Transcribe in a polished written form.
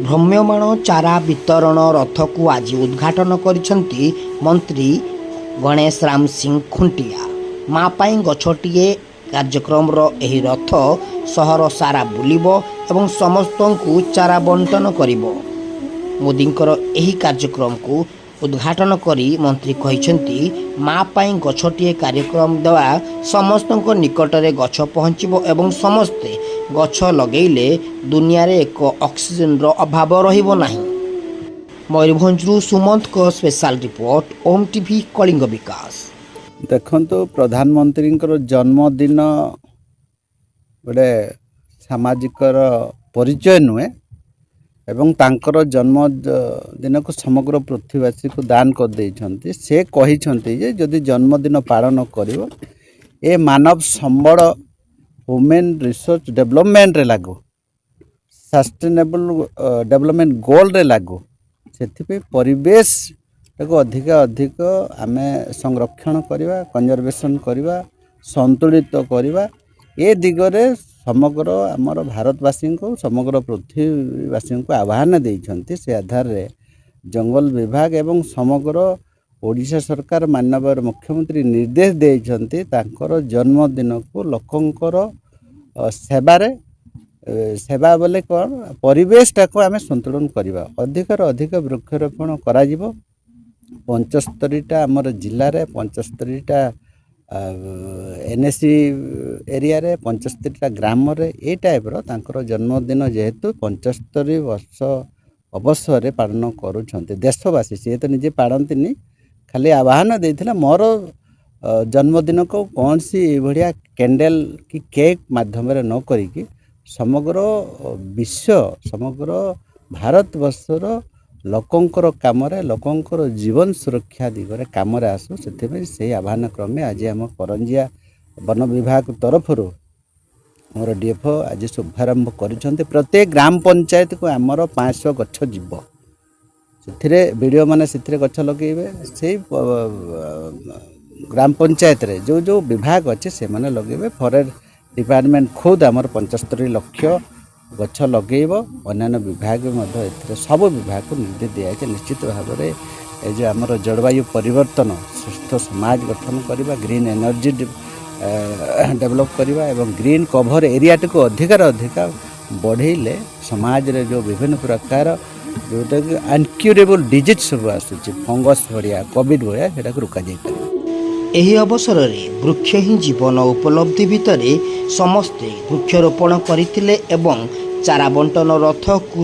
ଭ୍ରାମ୍ୟମାଣ ଚାରା ବିତରଣ ରଥକୁ ଆଜି ଉଦ୍ଘାଟନ କରିଛନ୍ତି ମନ୍ତ୍ରୀ ଗଣେଶ ରାମ ସିଂ ଖୁଣ୍ଟିଆ। ମା ପାଇଁ ଗଛଟିଏ କାର୍ଯ୍ୟକ୍ରମର ଏହି ରଥ ସହର ସାରା ବୁଲିବ ଏବଂ ସମସ୍ତଙ୍କୁ ଚାରା ବଣ୍ଟନ କରିବ। ମୋଦିଙ୍କର ଏହି କାର୍ଯ୍ୟକ୍ରମକୁ ଉଦ୍ଘାଟନ କରି ମନ୍ତ୍ରୀ କହିଛନ୍ତି, ମା ପାଇଁ ଗଛଟିଏ କାର୍ଯ୍ୟକ୍ରମ ଦ୍ୱାରା ସମସ୍ତଙ୍କ ନିକଟରେ ଗଛ ପହଞ୍ଚିବ ଏବଂ ସମସ୍ତେ ଗଛ ଲଗାଇଲେ ଦୁନିଆରେ ଏକ ଅକ୍ସିଜେନର ଅଭାବ ରହିବ ନାହିଁ। ମୟୂରଭଞ୍ଜରୁ ସୁମନ୍ତଙ୍କ special report, Om TV Kalinga Bikash. ଦେଖନ୍ତୁ, ପ୍ରଧାନମନ୍ତ୍ରୀଙ୍କର ଜନ୍ମଦିନ ଗୋଟେ ସାମାଜିକର ପରିଚୟ ନୁହେଁ ଏବଂ ତାଙ୍କର ଜନ୍ମଦିନକୁ ସମଗ୍ର ପୃଥିବୀବାସୀକୁ ଦାନ କରିଦେଇଛନ୍ତି। ସେ କହିଛନ୍ତି ଯେ ଯଦି ଜନ୍ମଦିନ ପାଳନ କରିବ ଏ ମାନବ ସମ୍ବଳ ଓମେନ୍ ରିସର୍ଚ୍ଚ ଡେଭଲପମେଣ୍ଟରେ ଲାଗୁ, ସଷ୍ଟେନେବଲ୍ ଡେଭଲପମେଣ୍ଟ ଗୋଲ୍ରେ ଲାଗୁ। ସେଥିପାଇଁ ପରିବେଶଟାକୁ ଅଧିକ ଆମେ ସଂରକ୍ଷଣ କରିବା, କନଜରଭେସନ୍ କରିବା, ସନ୍ତୁଳିତ କରିବା। ଏ ଦିଗରେ ସମଗ୍ର ଆମର ଭାରତବାସୀଙ୍କୁ, ସମଗ୍ର ପୃଥିବୀବାସୀଙ୍କୁ ଆହ୍ୱାନ ଦେଇଛନ୍ତି। ସେ ଆଧାରରେ ଜଙ୍ଗଲ ବିଭାଗ ଏବଂ ସମଗ୍ର ଓଡ଼ିଶା ସରକାର ମାନ୍ୟବର ମୁଖ୍ୟମନ୍ତ୍ରୀ ନିର୍ଦ୍ଦେଶ ଦେଇଛନ୍ତି ତାଙ୍କର ଜନ୍ମଦିନକୁ ଲୋକଙ୍କର ସେବା ବୋଲେ କ'ଣ, ପରିବେଶଟାକୁ ଆମେ ସନ୍ତୁଳନ କରିବା। ଅଧିକରୁ ଅଧିକ ବୃକ୍ଷରୋପଣ କରାଯିବ। 75ଟା ଆମର ଜିଲ୍ଲାରେ, 75ଟା NSC ଏରିଆରେ, 75ଟା ଗ୍ରାମରେ ଏଇ ଟାଇପ୍ର ତାଙ୍କର ଜନ୍ମଦିନ ଯେହେତୁ 75 ବର୍ଷ ଅବସରରେ ପାଳନ କରୁଛନ୍ତି ଦେଶବାସୀ। ସିଏ ତ ନିଜେ ପାଳନ୍ତିନି, ଖାଲି ଆହ୍ୱାନ ଦେଇଥିଲେ ମୋର ଜନ୍ମଦିନକୁ କୌଣସି ଏଭଳିଆ କ୍ୟାଣ୍ଡେଲ୍ କି କେକ୍ ମାଧ୍ୟମରେ ନ କରିକି ସମଗ୍ର ବିଶ୍ୱ, ସମଗ୍ର ଭାରତବର୍ଷର ଲୋକଙ୍କର କାମରେ, ଲୋକଙ୍କର ଜୀବନ ସୁରକ୍ଷା ଦିଗରେ କାମରେ ଆସୁ। ସେଥିପାଇଁ ସେହି ଆହ୍ୱାନ କ୍ରମେ ଆଜି ଆମ କରଞ୍ଜିଆ ବନ ବିଭାଗ ତରଫରୁ ଆମର DFO ଆଜି ଶୁଭାରମ୍ଭ କରିଛନ୍ତି। ପ୍ରତ୍ୟେକ ଗ୍ରାମ ପଞ୍ଚାୟତକୁ ଆମର 500 ଗଛ ଯିବ। ସେଥିରେ ବିଡ଼ିଓ ମାନେ ସେଥିରେ ଗଛ ଲଗାଇବେ। ସେଇ ଗ୍ରାମ ପଞ୍ଚାୟତରେ ଯେଉଁ ବିଭାଗ ଅଛି ସେମାନେ ଲଗାଇବେ। ଫରେଷ୍ଟ ଡିପାର୍ଟମେଣ୍ଟ ଖୁଦ ଆମର 75 ଲକ୍ଷ ଗଛ ଲଗାଇବ। ଅନ୍ୟାନ୍ୟ ବିଭାଗ ମଧ୍ୟ ଏଥିରେ ସବୁ ବିଭାଗକୁ ନିର୍ଦ୍ଦେଶ ଦିଆଯାଇଛି। ନିଶ୍ଚିତ ଭାବରେ ଏ ଯେ ଆମର ଜଳବାୟୁ ପରିବର୍ତ୍ତନ, ସୁସ୍ଥ ସମାଜ ଗଠନ କରିବା, ଗ୍ରୀନ୍ ଏନର୍ଜି ଡେଭଲପ୍ କରିବା ଏବଂ ଗ୍ରୀନ୍ କଭର୍ ଏରିଆଟିକୁ ଅଧିକାରୁ ଅଧିକ ବଢ଼େଇଲେ ସମାଜରେ ଯେଉଁ ବିଭିନ୍ନ ପ୍ରକାର ଯେଉଁଟାକି ଅନକ୍ୟୁରେବଲ୍ ଡିଜିଜ୍ ସବୁ ଆସୁଛି, ଫଙ୍ଗସ୍ ଭଳିଆ, କୋଭିଡ଼ ଭଳିଆ, ସେଟାକୁ ରୋକାଯାଇପାରିବ। ଏହି ଅବସରରେ ବୃକ୍ଷ ହିଁ ଜୀବନ ଉପଲବ୍ଧି ଭିତରେ ସମସ୍ତେ ବୃକ୍ଷରୋପଣ କରିଥିଲେ ଏବଂ ଚାରା ବଣ୍ଟନ ରଥକୁ